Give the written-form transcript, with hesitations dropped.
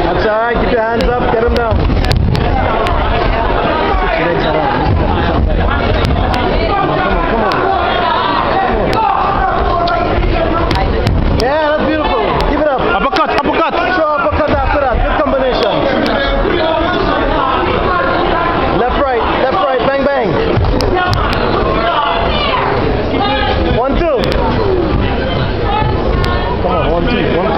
That's alright, keep your hands up, get him down. Put your legs around. Come on. Yeah, that's beautiful. Keep it up. Uppercut. Show uppercut after that. Good combination. Left, right, bang, bang. 1, 2. Come on, 1, 2, 1, 2.